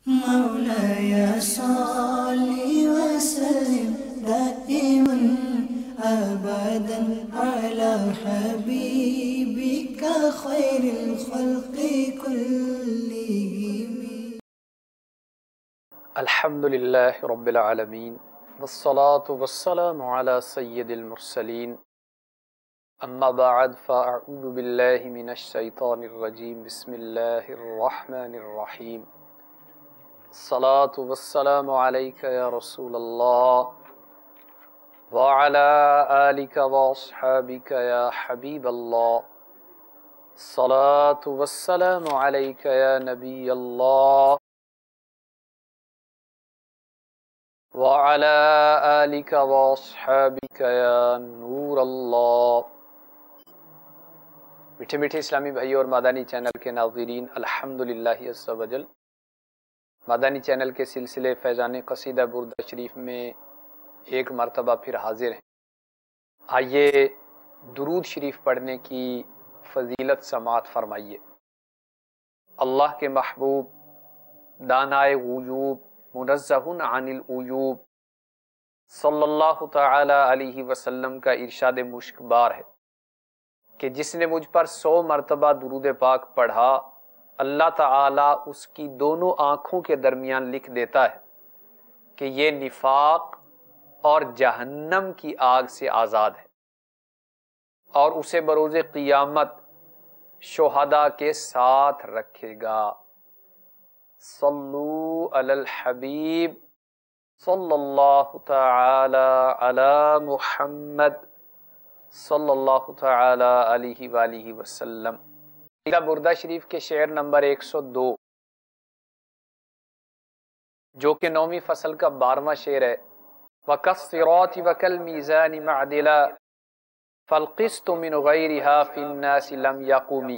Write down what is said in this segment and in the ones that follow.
مولاي صل وسلم دائما أبدا على حبيبك خير الخلق كلهم. الحمد لله رب العالمين والصلاة والسلام على سيد المرسلين اما بعد فاعوذ بالله من الشيطان الرجيم بسم الله الرحمن الرحيم الصلاة والسلام عليك يا رسول الله وعلى آلك واصحابك يا حبيب الله الصلاة والسلام عليك يا نبي الله وعلى آلك واصحابك يا نور اللہ. میٹھے میٹھے اسلامی بھائی اور مادانی چینل کے ناظرین، الحمدللہ عز و جل مادانی چینل کے سلسلے فیضان قصیدہ بردہ شریف میں ایک مرتبہ پھر حاضر ہیں. آئیے درود شریف پڑھنے کی فضیلت سماعت فرمائیے. اللہ کے محبوب دانائے غیوب منزہ عن العیوب صلی اللہ تعالی علیہ وسلم کا ارشاد مشک بار ہے کہ جس نے مجھ پر 100 مرتبہ درود پاک پڑھا، اللہ تعالی اس کی دونوں آنکھوں کے درمیان لکھ دیتا ہے کہ یہ نفاق اور جہنم کی آگ سے آزاد ہے، اور اسے بروز قیامت شہداء کے ساتھ رکھے گا. صلو علی الحبیب صلی اللہ تعالی علی محمد صلی اللہ تعالی علیہ وآلہ وسلم. قصیدہ بردہ شریف کے شعر نمبر 102 جو کہ 9ویں فصل کا 12واں شعر ہے. وَكَالصِّرَاطِ وَكَالْمِيزَانِ مَعْدِلًا فَالْقِسْطُ مِنْ غَيْرِهَا فِي النَّاسِ لَمْ يَقُمِ.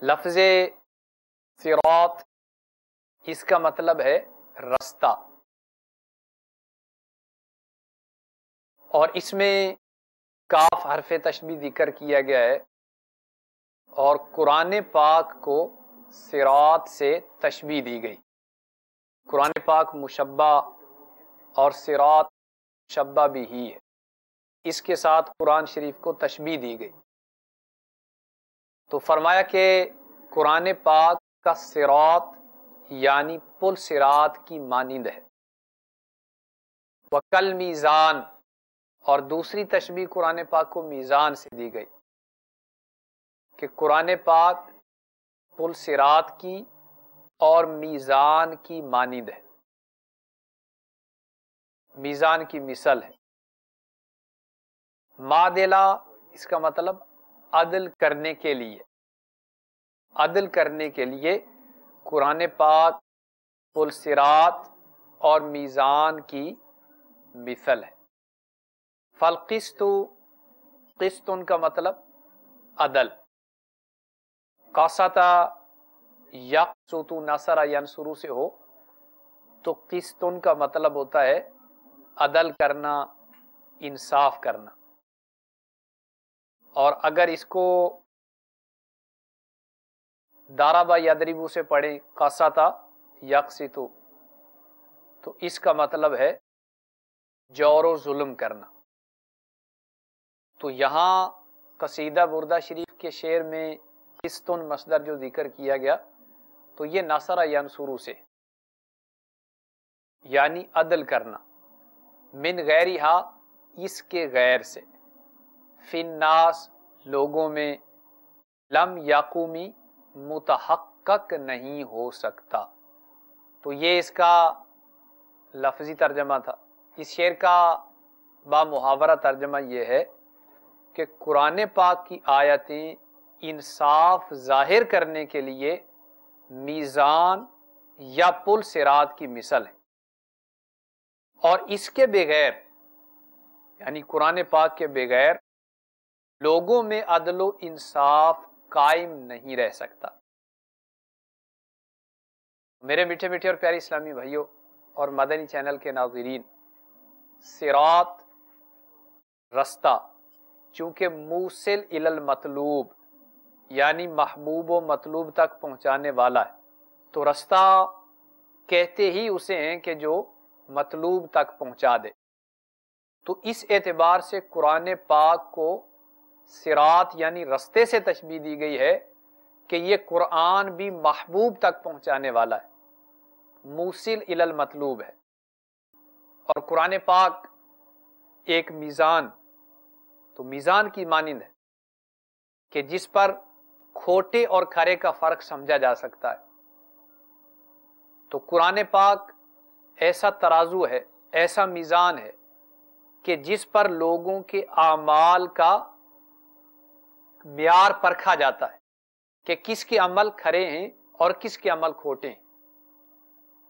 لفظ صراط اس کا مطلب ہے رستہ، اور اس میں کاف حرف تشبیہ ذکر کیا گیا ہے، اور قرآن پاک کو صراط سے تشبیہ دی گئی. قرآن پاک مشبہ اور صراط مشبہ بھی ہی ہے، اس کے ساتھ قرآن شریف کو تشبیہ دی گئی. تو فرمایا کہ قرآن پاک کا صراط یعنی پل صراط کی مانند ہے. وَكَالْ میزان، اور دوسری تشبیہ قرآن پاک کو میزان سے دی گئی کہ قرآن پاک پل صراط کی اور میزان کی مانند ہے، میزان کی مثل ہے. معدلہ اس کا مطلب عدل کرنے کے لیے، عدل کرنے کے لیے قرآن پاک پل صراط اور میزان کی مثل ہے. فالقسط، قسط ان کا مطلب عدل. قسط یقسط نصر ینصر سے ہو تو قسط ان کا مطلب ہوتا ہے عدل کرنا، انصاف کرنا. اور اگر اس کو داربا یدربو سے پڑھیں قسط یقسط تو اس کا مطلب ہے جور و ظلم کرنا. تو یہاں قصیدہ بردہ شریف کے شعر میں قسطن مصدر جو ذکر کیا گیا تو یہ نصر ینصر سے یعنی عدل کرنا، من غیرہا اس کے غیر سے، فی الناس لوگوں میں، لم یقومی متحقق نہیں ہو سکتا. تو یہ اس کا لفظی ترجمہ تھا. اس شعر کا بامحاورہ ترجمہ یہ ہے کہ قرآن پاک کی آیتیں انصاف ظاہر کرنے کے لیے میزان یا پل صراط کی مثل ہے، اور اس کے بغیر یعنی قرآن پاک کے بغیر لوگوں میں عدل و انصاف قائم نہیں رہ سکتا. میرے میٹھے میٹھے اور پیارے اسلامی بھائیوں اور مدنی چینل کے ناظرین، صراط رستہ چونکہ موصل الی المطلوب یعنی محبوب و مطلوب تک پہنچانے والا ہے، تو رستہ کہتے ہی اسے ہیں کہ جو مطلوب تک پہنچا دے۔ تو اس اعتبار سے قرآن پاک کو صراط یعنی رستے سے تشبیہ دی گئی ہے کہ یہ قرآن بھی محبوب تک پہنچانے والا ہے، موصل الی المطلوب ہے۔ اور قرآن پاک ایک میزان، تو میزان کی مانند ہے کہ جس پر کھوٹے اور کھرے کا فرق سمجھا جا سکتا ہے۔ تو قرآن پاک ایسا ترازو ہے، ایسا میزان ہے کہ جس پر لوگوں کے اعمال کا معیار پرکھا جاتا ہے کہ کس کے عمل کھرے ہیں اور کس کے عمل کھوٹے ہیں۔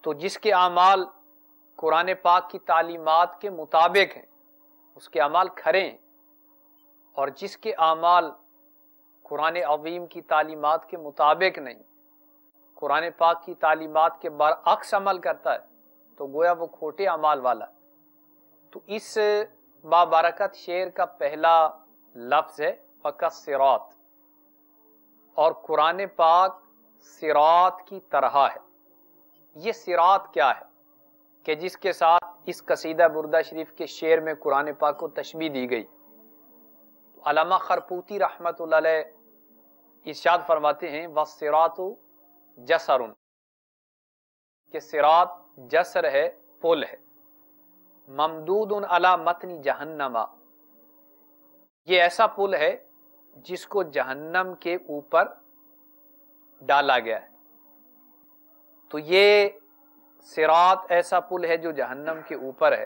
تو جس کے اعمال قرآن پاک کی تعلیمات کے مطابق ہیں اس کے اعمال کھرے ہیں، اور جس کے اعمال قرآن عظیم کی تعلیمات کے مطابق نہیں، قرآن پاک کی تعلیمات کے برعکس عمل کرتا ہے، تو گویا وہ کھوٹے اعمال والا۔ تو اس بابرکت شعر کا پہلا لفظ ہے فقط صراط، اور قرآن پاک صراط کی طرح ہے۔ یہ صراط کیا ہے کہ جس کے ساتھ اس قصیدہ بردہ شریف کے شعر میں قرآن پاک کو تشبیہ دی گئی۔ علامہ خرپوتی رحمت اللہ علیہ ارشاد فرماتے ہیں وَالصِّرَاطُ جَسَرٌ، کہ صراط جسر ہے، پل ہے، ممدود علی متن جہنم، یہ ایسا پل ہے جس کو جہنم کے اوپر ڈالا گیا ہے۔ تو یہ صراط ایسا پل ہے جو جہنم کے اوپر ہے،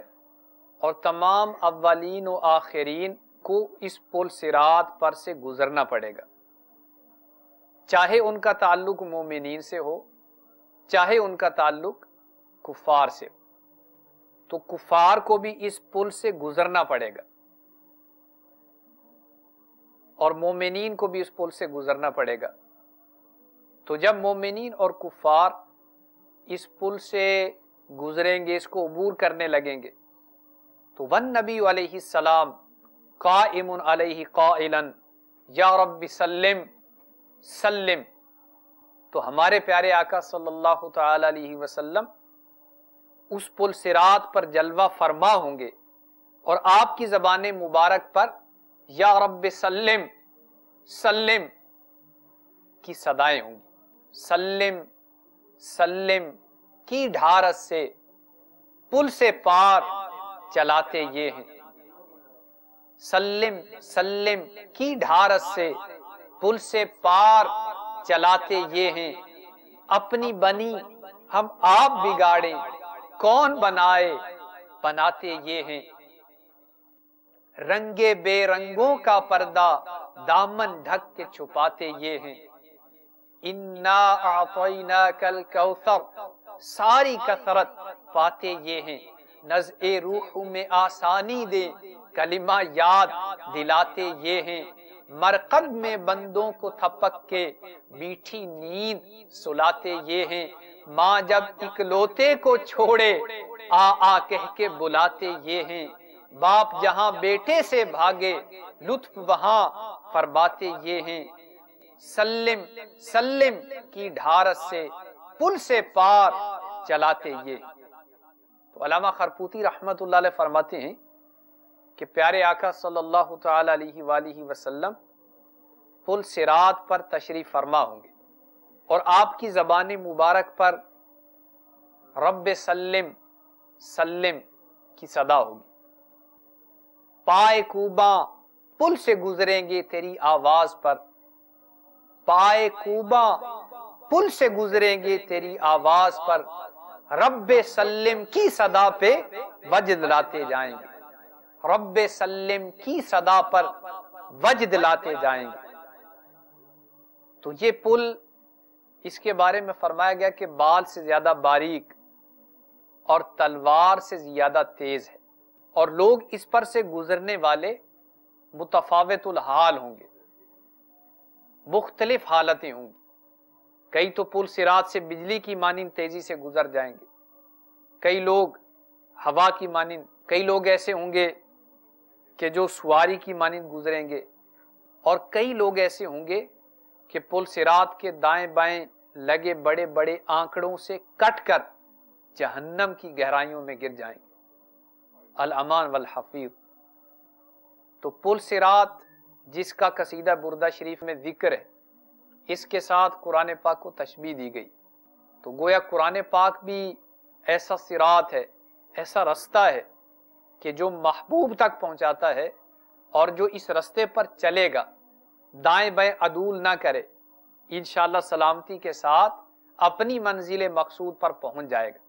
اور تمام اولین و آخرین کو اس پل صراط پر سے گزرنا پڑے گا، چاہے ان کا تعلق مومنین سے ہو چاہے ان کا تعلق کفار سے ہو۔ تو کفار کو بھی اس پل سے گزرنا پڑے گا اور مومنین کو بھی اس پل سے گزرنا پڑے گا۔ تو جب مومنین اور کفار اس پل سے گزریں گے، اس کو عبور کرنے لگیں گے، تو والنبی علیہ السلام قائم علیہ قائلا یا رب سلم سلم، تو ہمارے پیارے آقا صلی اللہ تعالی علیہ وسلم اس پل صراط پر جلوہ فرما ہوں گے، اور آپ کی زبان مبارک پر یا رب سلم سلم کی صدائیں ہوں گی۔ سلم سلم کی ڈھارس سے پل سے پار چلاتے یہ ہیں، سلم سلم کی ڈھارس سے پل سے پار چلاتے یہ ہیں، اپنی بنی ہم آپ بگاڑیں کون بنائے بناتے یہ ہیں، رنگے بے رنگوں کا پردہ دامن ڈھک کے چھپاتے یہ ہیں، انا اعطیناک الکوثر ساری کثرت پاتے یہ ہیں، نزع روح میں آسانی دے کلمہ یاد دلاتے یہ ہیں، مرقد میں بندوں کو تھپک کے میٹھی نیند سلاتے یہ ہیں، ماں جب اکلوتے کو چھوڑے آ آ کہہ کے بلاتے یہ ہیں، باپ جہاں بیٹے سے بھاگے لطف وہاں فرماتے یہ ہیں، سلم سلم کی ڈھارس سے پل سے پار چلاتے یہ۔ تو علامہ خرپوتی رحمت اللہ علیہ فرماتے ہیں کہ پیارے آقا صلی اللہ تعالی علیہ وآلہ وسلم پل صراط پر تشریف فرما ہوں گے، اور آپ کی زبان مبارک پر رب سلم سلم کی صدا ہوگی، پائے کوباں پل سے گزریں گے تیری آواز پر، پائے کوباں پل سے گزریں گے تیری آواز پر، رب سلم کی صدا پہ وجد لاتے جائیں گے، رب سلم کی صدا پر وجد لاتے جائیں گے۔ تو یہ پل، اس کے بارے میں فرمایا گیا کہ بال سے زیادہ باریک اور تلوار سے زیادہ تیز ہے، اور لوگ اس پر سے گزرنے والے متفاوت الحال ہوں گے، مختلف حالتیں ہوں گی، کئی تو پل صراط سے بجلی کی مانند تیزی سے گزر جائیں گے، کئی لوگ ہوا کی مانند، کئی لوگ ایسے ہوں گے کہ جو سواری کی مانند گزریں گے، اور کئی لوگ ایسے ہوں گے کہ پل صراط کے دائیں بائیں لگے بڑے بڑے آنکڑوں سے کٹ کر جہنم کی گہرائیوں میں گر جائیں گے۔ الامان والحفیظ، تو پل صراط جس کا قصیدہ بردہ شریف میں ذکر ہے، اس کے ساتھ قرآن پاک کو تشبیہ دی گئی، تو گویا قرآن پاک بھی ایسا صراط ہے، ایسا رستہ ہے کہ جو محبوب تک پہنچاتا ہے، اور جو اس رستے پر چلے گا، دائیں بائیں عدول نہ کرے، انشاءاللہ سلامتی کے ساتھ اپنی منزل مقصود پر پہنچ جائے گا،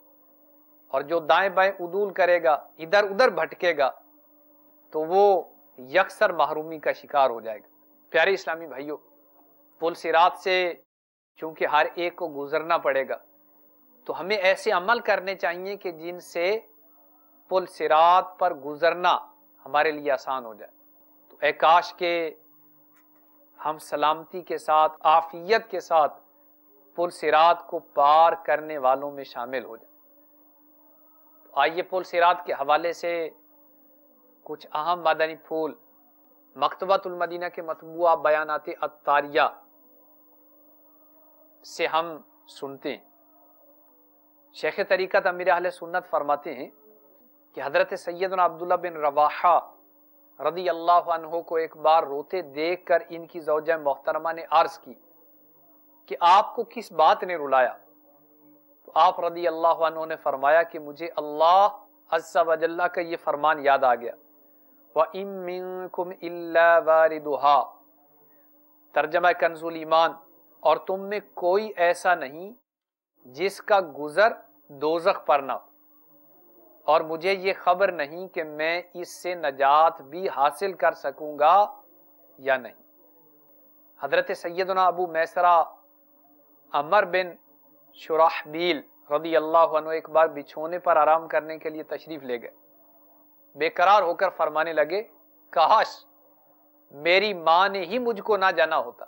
اور جو دائیں بائیں عدول کرے گا، ادھر ادھر بھٹکے گا، تو وہ یکسر محرومی کا شکار ہو جائے گا۔ پیارے اسلامی بھائیوں، پل صراط سے چونکہ ہر ایک کو گزرنا پڑے گا، تو ہمیں ایسے عمل کرنے چاہیے کہ جن سے پل صراط پر گزرنا ہمارے لیے آسان ہو جائے۔ تو اے کاش کہ ہم سلامتی کے ساتھ، عافیت کے ساتھ پل صراط کو پار کرنے والوں میں شامل ہو جائیں۔ آئیے پل صراط کے حوالے سے کچھ اہم مدنی پھول مکتبۃ المدینہ کے مطبوعہ بیانات عطاریہ سے ہم سنتے ہیں۔ شیخ طریقت امیر اہل سنت فرماتے ہیں کہ حضرت سیدنا عبداللہ بن رواحہ رضی اللہ عنہ کو ایک بار روتے دیکھ کر ان کی زوجہ محترمہ نے عرض کی کہ آپ کو کس بات نے رلایا؟ تو آپ رضی اللہ عنہ نے فرمایا کہ مجھے اللہ عز و جل کا یہ فرمان یاد آ گیا، وَإِن مِّنكُمْ إِلَّا وَارِدُهَا، ترجمہ کنز الایمان، اور تم میں کوئی ایسا نہیں جس کا گزر دوزخ پر نہ ہو، اور مجھے یہ خبر نہیں کہ میں اس سے نجات بھی حاصل کر سکوں گا یا نہیں۔ حضرت سیدنا ابو میسرہ عمر بن شراحبیل رضی اللہ عنہ ایک بار بچھونے پر آرام کرنے کے لیے تشریف لے گئے، بے قرار ہو کر فرمانے لگے، کاش میری ماں نے ہی مجھ کو نہ جانا ہوتا۔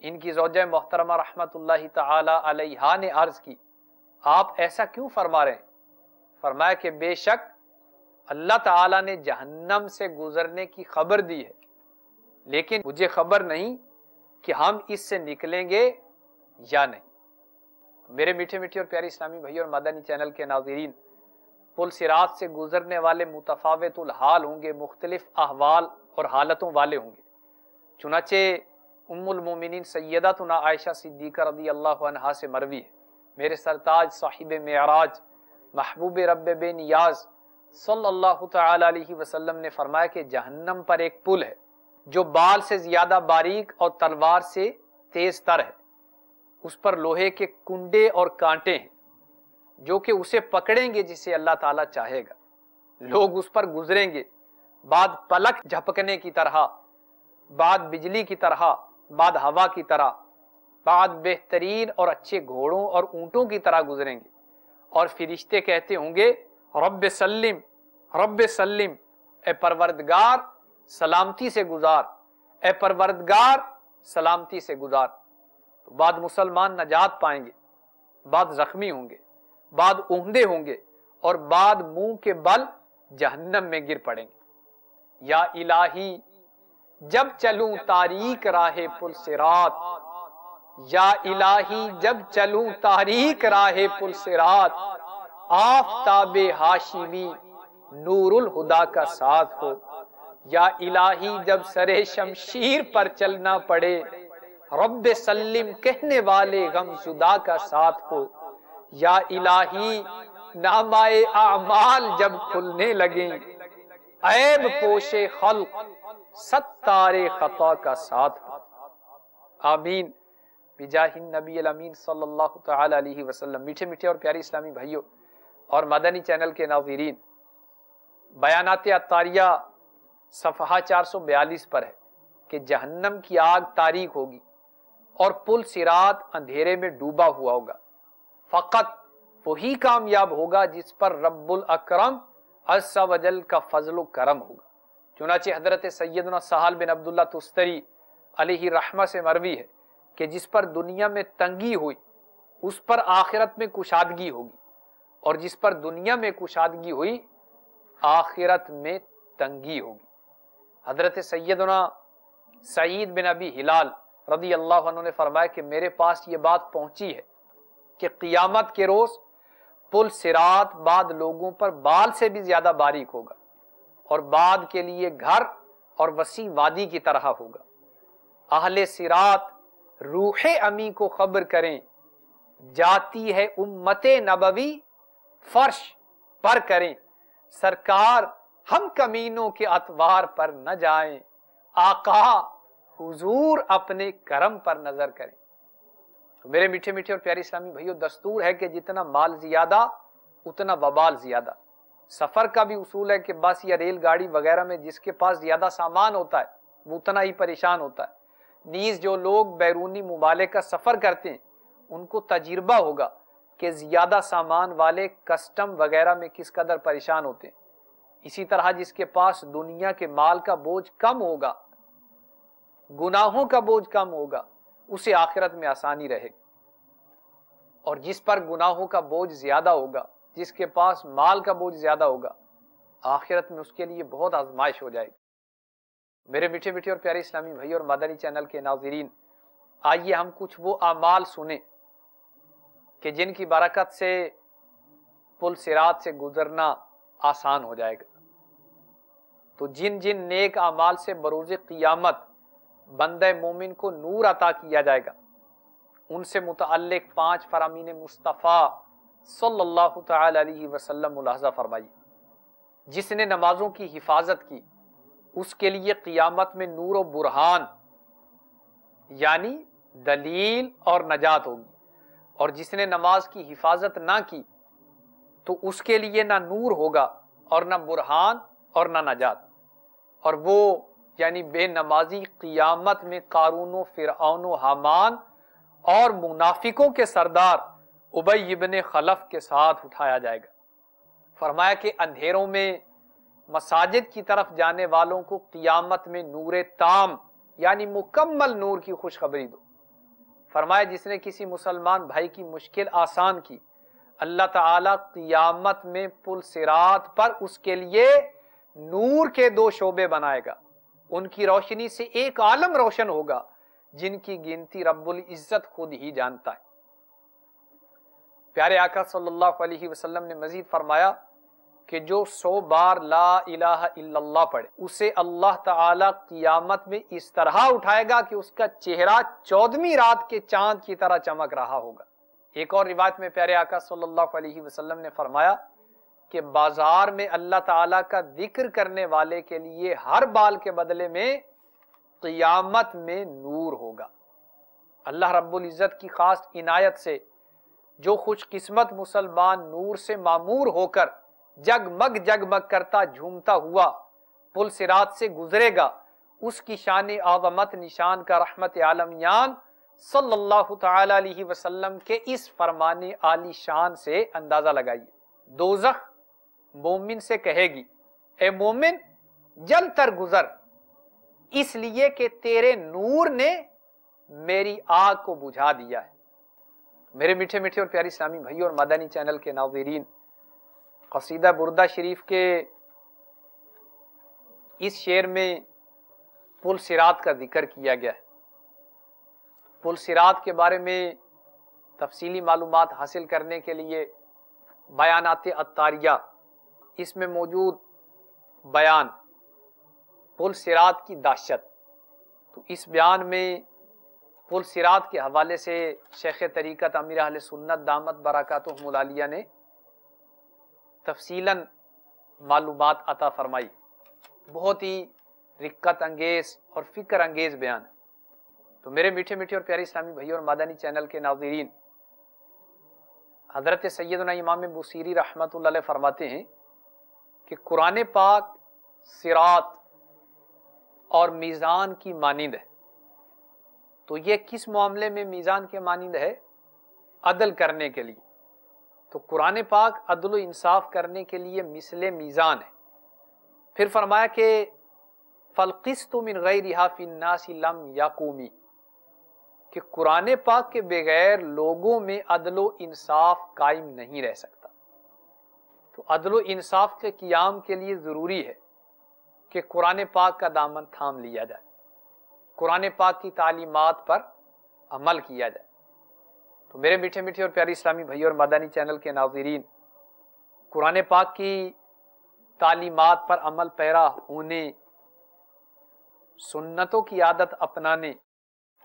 ان کی زوجہ محترمہ رحمت اللہ تعالی علیہا نے عرض کی، آپ ایسا کیوں فرما رہے ہیں؟ فرمایا کہ بے شک اللہ تعالی نے جہنم سے گزرنے کی خبر دی ہے، لیکن مجھے خبر نہیں کہ ہم اس سے نکلیں گے یا نہیں۔ میرے میٹھے میٹھے اور پیارے اسلامی بھائی اور مدنی چینل کے ناظرین، پل صراط سے گزرنے والے متفاوت الحال ہوں گے، مختلف احوال اور حالتوں والے ہوں گے۔ چنانچہ ام المومنین سیدتنا عائشہ صدیقہ رضی اللہ عنہا سے مروی ہے، میرے سرتاج صاحب معراج محبوب رب بے نیاز صلی اللہ تعالی علیہ وسلم نے فرمایا کہ جہنم پر ایک پل ہے جو بال سے زیادہ باریک اور تلوار سے تیز تر ہے، اس پر لوہے کے کنڈے اور کانٹے ہیں جو کہ اسے پکڑیں گے جسے اللہ تعالیٰ چاہے گا۔ لوگ اس پر گزریں گے، بعد پلک جھپکنے کی طرح، بعد بجلی کی طرح، بعد ہوا کی طرح، بعد بہترین اور اچھے گھوڑوں اور اونٹوں کی طرح گزریں گے، اور فرشتے کہتے ہوں گے، رب سلم رب سلم، اے پروردگار سلامتی سے گزار، اے پروردگار سلامتی سے گزار۔ تو بعد مسلمان نجات پائیں گے، بعد زخمی ہوں گے، بعد اوندے ہوں گے، اور بعد منہ کے بل جہنم میں گر پڑیں گے۔ یا الہی جب چلوں تاریک راہ پل صراط، یا الہی جب چلوں تاریک راہ پل صراط، آفتاب ہاشمی نور الہدا کا ساتھ ہو۔ یا الہی جب سرے شمشیر پر چلنا پڑے، رب سلم کہنے والے غم زدہ کا ساتھ ہو۔ یا الہی نامہ اعمال جب کھلنے لگیں، عیب پوش خلق ستار خطا کا ساتھ ہو۔ آمین بجاہ النبی الامین صلی اللہ تعالی علیہ وسلم۔ میٹھے میٹھے اور پیاری اسلامی بھائیوں اور مدنی چینل کے ناظرین، بیانات عطاریہ صفحہ 442 پر ہے کہ جہنم کی آگ تاریک ہوگی اور پل صراط اندھیرے میں ڈوبا ہوا ہوگا، فقط وہی کامیاب ہوگا جس پر رب الاکرم عز و جل کا فضل و کرم ہوگا۔ چنانچہ حضرت سیدنا سہل بن عبداللہ تستری علیہ رحمہ سے مروی ہے کہ جس پر دنیا میں تنگی ہوئی اس پر آخرت میں کشادگی ہوگی، اور جس پر دنیا میں کشادگی ہوئی آخرت میں تنگی ہوگی۔ حضرت سیدنا سعید بن ابی ہلال رضی اللہ عنہ نے فرمایا کہ میرے پاس یہ بات پہنچی ہے کہ قیامت کے روز پل صراط بعد لوگوں پر بال سے بھی زیادہ باریک ہوگا اور بعد کے لیے گھر اور وسیع وادی کی طرح ہوگا۔ اہل صراط روح امی کو خبر کریں، جاتی ہے امت نبوی فرش پر کریں، سرکار ہم کمینوں کے اتوار پر نہ جائیں، آقا حضور اپنے کرم پر نظر کریں۔ تو میرے میٹھے میٹھے اور پیارے اسلامی بھائیو، دستور ہے کہ جتنا مال زیادہ اتنا وبال زیادہ۔ سفر کا بھی اصول ہے کہ بس یا ریل گاڑی وغیرہ میں جس کے پاس زیادہ سامان ہوتا ہے وہ اتنا ہی پریشان ہوتا ہے۔ نیز جو لوگ بیرونی ممالک کا سفر کرتے ہیں ان کو تجربہ ہوگا کہ زیادہ سامان والے کسٹم وغیرہ میں کس قدر پریشان ہوتے ہیں۔ اسی طرح جس کے پاس دنیا کے مال کا بوجھ کم ہوگا، گناہوں کا بوجھ کم ہوگا، اسے آخرت میں آسانی رہے گی، اور جس پر گناہوں کا بوجھ زیادہ ہوگا، جس کے پاس مال کا بوجھ زیادہ ہوگا، آخرت میں اس کے لیے بہت آزمائش ہو جائے گی۔ میرے میٹھے میٹھے اور پیارے اسلامی بھائی اور مدنی چینل کے ناظرین، آئیے ہم کچھ وہ اعمال سنیں کہ جن کی برکت سے پل صراط سے گزرنا آسان ہو جائے گا۔ تو جن جن نیک اعمال سے بروز قیامت بندہ مومن کو نور عطا کیا جائے گا، ان سے متعلق 5 فرامین مصطفیٰ صلی اللہ تعالی علیہ وسلم ملاحظہ فرمائیے۔ جس نے نمازوں کی حفاظت کی اس کے لیے قیامت میں نور و برہان یعنی دلیل اور نجات ہوگی، اور جس نے نماز کی حفاظت نہ کی تو اس کے لیے نہ نور ہوگا اور نہ برہان اور نہ نجات، اور وہ یعنی بے نمازی قیامت میں قارون و فرعون و حامان اور منافقوں کے سردار ابی ابن خلف کے ساتھ اٹھایا جائے گا۔ فرمایا کہ اندھیروں میں مساجد کی طرف جانے والوں کو قیامت میں نور تام یعنی مکمل نور کی خوشخبری دو۔ فرمایا جس نے کسی مسلمان بھائی کی مشکل آسان کی، اللہ تعالیٰ قیامت میں پل صراط پر اس کے لیے نور کے 2 شعبے بنائے گا، ان کی روشنی سے ایک عالم روشن ہوگا جن کی گنتی رب العزت خود ہی جانتا ہے۔ پیارے آقا صلی اللہ علیہ وسلم نے مزید فرمایا کہ جو 100 بار لا الہ الا اللہ پڑھے اسے اللہ تعالی قیامت میں اس طرح اٹھائے گا کہ اس کا چہرہ 14ویں رات کے چاند کی طرح چمک رہا ہوگا۔ ایک اور روایت میں پیارے آقا صلی اللہ علیہ وسلم نے فرمایا کہ بازار میں اللہ تعالیٰ کا ذکر کرنے والے کے لیے ہر بال کے بدلے میں قیامت میں نور ہوگا۔ اللہ رب العزت کی خاص عنایت سے جو خوش قسمت مسلمان نور سے معمور ہو کر جگمگ جگمگ کرتا جھومتا ہوا پل صراط سے گزرے گا، اس کی شان عظمت نشان کا رحمت عالمیان صلی اللہ تعالی علیہ وسلم کے اس فرمان عالی شان سے اندازہ لگائیے۔ دوزخ مومن سے کہے گی، اے مومن جل تر گزر، اس لیے کہ تیرے نور نے میری آگ کو بجھا دیا ہے۔ میرے میٹھے میٹھے اور پیاری اسلامی بھائیوں اور مدنی چینل کے ناظرین، قصیدہ بردہ شریف کے اس شعر میں پل صراط کا ذکر کیا گیا ہے۔ پل صراط کے بارے میں تفصیلی معلومات حاصل کرنے کے لیے بیانات عطاریہ اس میں موجود بیان پل صراط کی دہشت، تو اس بیان میں پل صراط کے حوالے سے شیخ طریقت امیر اہل سنت دامت برکاتہم العالیہ نے تفصیلاً معلومات عطا فرمائی۔ بہت ہی رقت انگیز اور فکر انگیز بیان ہے۔ تو میرے میٹھے میٹھے اور پیارے اسلامی بھائیوں اور مدنی چینل کے ناظرین، حضرت سیدنا امام بوصیری رحمۃ اللہ علیہ فرماتے ہیں کہ قرآن پاک صراط اور میزان کی مانند ہے۔ تو یہ کس معاملے میں میزان کے مانند ہے؟ عدل کرنے کے لیے۔ تو قرآن پاک عدل و انصاف کرنے کے لیے مثل میزان ہے۔ پھر فرمایا کہ فالقسط من غیرہا فی الناس لم یقومی، کہ قرآن پاک کے بغیر لوگوں میں عدل و انصاف قائم نہیں رہ سکتا۔ تو عدل و انصاف کے قیام کے لیے ضروری ہے کہ قرآن پاک کا دامن تھام لیا جائے، قرآن پاک کی تعلیمات پر عمل کیا جائے۔ تو میرے میٹھے میٹھے اور پیاری اسلامی بھائی اور مدنی چینل کے ناظرین، قرآن پاک کی تعلیمات پر عمل پیرا ہونے، سنتوں کی عادت اپنانے،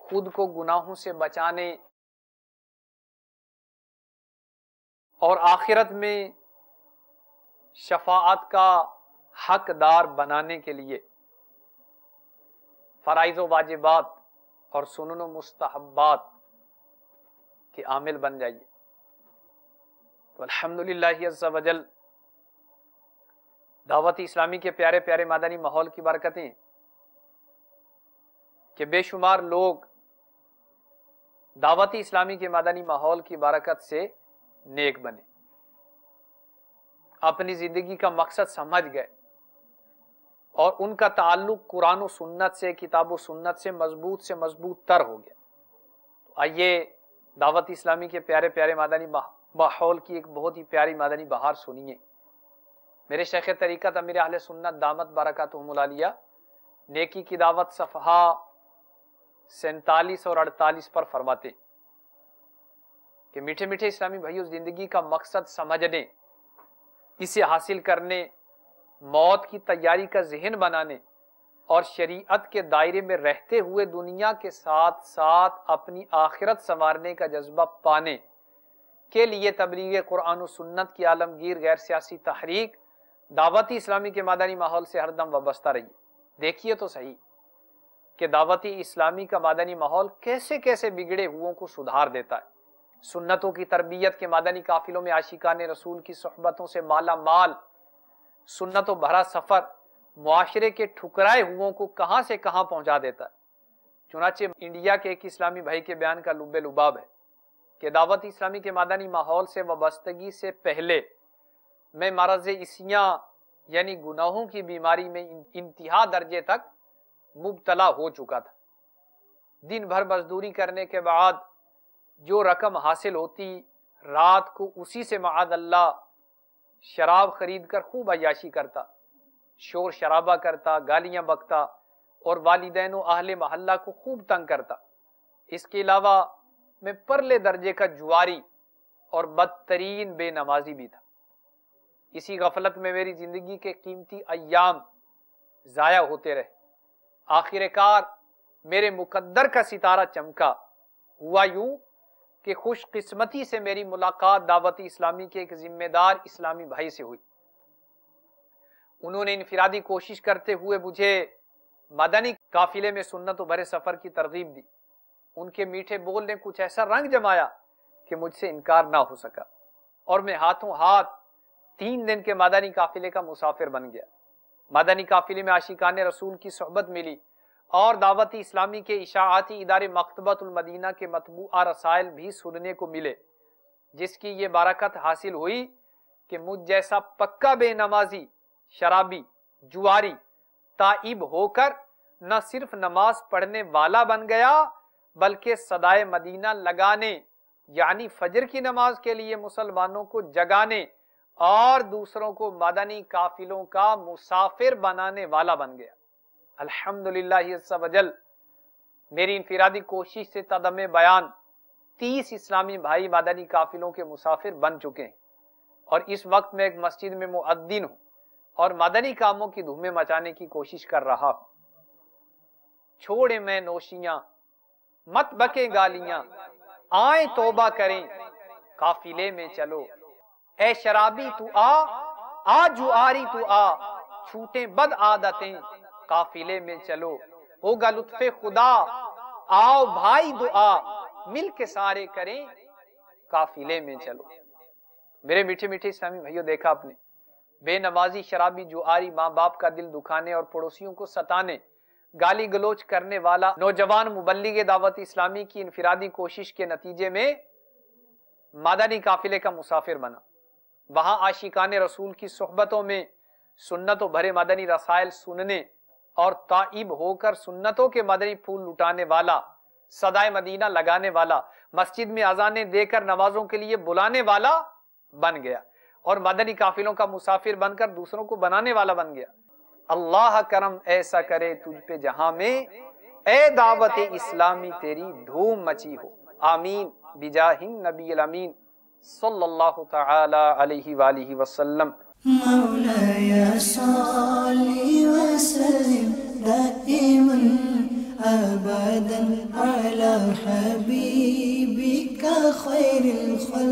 خود کو گناہوں سے بچانے اور آخرت میں شفاعت کا حقدار بنانے کے لیے فرائض و واجبات اور سنن و مستحبات کے عامل بن جائیے۔ تو الحمدللہ عز و جل دعوت اسلامی کے پیارے پیارے مدنی ماحول کی برکتیں کہ بے شمار لوگ دعوت اسلامی کے مدنی ماحول کی برکت سے نیک بنے، اپنی زندگی کا مقصد سمجھ گئے اور ان کا تعلق قرآن و سنت سے، کتاب و سنت سے مضبوط تر ہو گیا۔ تو آئیے دعوت اسلامی کے پیارے پیارے مدنی ماحول کی ایک بہت ہی پیاری مدنی بہار سنیے۔ میرے شیخ طریقت امیر اہل سنت دامت برکاتہم العالیہ نیکی کی دعوت صفحہ 47 اور 48 پر فرماتے کہ میٹھے میٹھے اسلامی بھائیوں، زندگی کا مقصد سمجھنے، اسے حاصل کرنے، موت کی تیاری کا ذہن بنانے اور شریعت کے دائرے میں رہتے ہوئے دنیا کے ساتھ ساتھ اپنی آخرت سنوارنے کا جذبہ پانے کے لیے تبلیغ قرآن و سنت کی عالمگیر غیر سیاسی تحریک دعوتی اسلامی کے مدنی ماحول سے ہر دم وابستہ رہی۔ دیکھیے تو صحیح کہ دعوتی اسلامی کا مدنی ماحول کیسے کیسے بگڑے ہوئوں کو سدھار دیتا ہے۔ سنتوں کی تربیت کے مدنی قافلوں میں عاشقان رسول کی صحبتوں سے مالا مال، سنتوں بھرا سفر معاشرے کے ٹھکرائے ہوئوں کو کہاں سے کہاں پہنچا دیتا ہے۔ چنانچہ انڈیا کے ایک اسلامی بھائی کے بیان کا لب لباب ہے کہ دعوت اسلامی کے مدنی ماحول سے وابستگی سے پہلے میں مرض عصیاں یعنی گناہوں کی بیماری میں انتہا درجے تک مبتلا ہو چکا تھا۔ دن بھر مزدوری کرنے کے بعد جو رقم حاصل ہوتی، رات کو اسی سے معاذ اللہ شراب خرید کر خوب عیاشی کرتا، شور شرابہ کرتا، گالیاں بکتا اور والدین و اہل محلہ کو خوب تنگ کرتا۔ اس کے علاوہ میں پرلے درجے کا جواری اور بدترین بے نمازی بھی تھا۔ اسی غفلت میں میری زندگی کے قیمتی ایام ضائع ہوتے رہے۔ آخر کار میرے مقدر کا ستارہ چمکا۔ ہوا یوں کہ خوش قسمتی سے میری ملاقات دعوت اسلامی کے ایک ذمہ دار اسلامی بھائی سے ہوئی۔ انہوں نے انفرادی کوشش کرتے ہوئے مجھے مدنی قافلے میں سنت و بھرے سفر کی ترغیب دی۔ ان کے میٹھے بول نے کچھ ایسا رنگ جمایا کہ مجھ سے انکار نہ ہو سکا اور میں ہاتھوں ہاتھ 3 دن کے مدنی قافلے کا مسافر بن گیا۔ مدنی قافلے میں عاشقان رسول کی صحبت ملی اور دعوتی اسلامی کے اشاعتی ادارے مکتبۃ المدینہ کے مطبوعہ رسائل بھی سننے کو ملے، جس کی یہ برکت حاصل ہوئی کہ مجھ جیسا پکا بے نمازی، شرابی، جواری تائب ہو کر نہ صرف نماز پڑھنے والا بن گیا بلکہ صدائے مدینہ لگانے یعنی فجر کی نماز کے لیے مسلمانوں کو جگانے اور دوسروں کو مدنی قافلوں کا مسافر بنانے والا بن گیا۔ الحمدللہ عز و جل میری انفرادی کوشش سے تدم بیان 30 اسلامی بھائی مدنی قافلوں کے مسافر بن چکے ہیں اور اس وقت میں ایک مسجد میں مؤذن ہوں اور مدنی کاموں کی دھومیں مچانے کی کوشش کر رہا ہوں۔ چھوڑے میں نوشیاں، مت بکے گالیاں، آئیں توبہ کریں، قافلے میں چلو، اے شرابی تو آ جواری تو آ، چھوٹیں بد عادتیں، قافلے میں چلو، ہوگا لطف خدا، آؤ بھائی دعا، مل کے سارے کریں، قافلے میں چلو۔ میرے میٹھے میٹھے اسلامی بھائیوں، دیکھا آپ نے بے نمازی، شرابی، جواری، ماں باپ کا دل دکھانے اور پڑوسیوں کو ستانے، گالی گلوچ کرنے والا نوجوان مبلغ دعوت اسلامی کی انفرادی کوشش کے نتیجے میں مدنی قافلے کا مسافر بنا۔ وہاں عاشقان رسول کی صحبتوں میں سنت و بھرے مدنی رسائل سننے اور تائب ہو کر سنتوں کے مدنی پھول لٹانے والا، صدائے مدینہ لگانے والا، مسجد میں اذانیں دے کر نمازوں کے لیے بلانے والا بن گیا اور مدنی قافلوں کا مسافر بن کر دوسروں کو بنانے والا بن گیا۔ اللہ کرم ایسا کرے تجھ پہ جہاں میں، اے دعوت اسلامی تیری دھوم مچی ہو، آمین بجاہ نبی الامین صلی اللہ تعالی علیہ وآلہ وسلم. مولاي صل وسلم دائما أبدا على حبيبك خير الخلق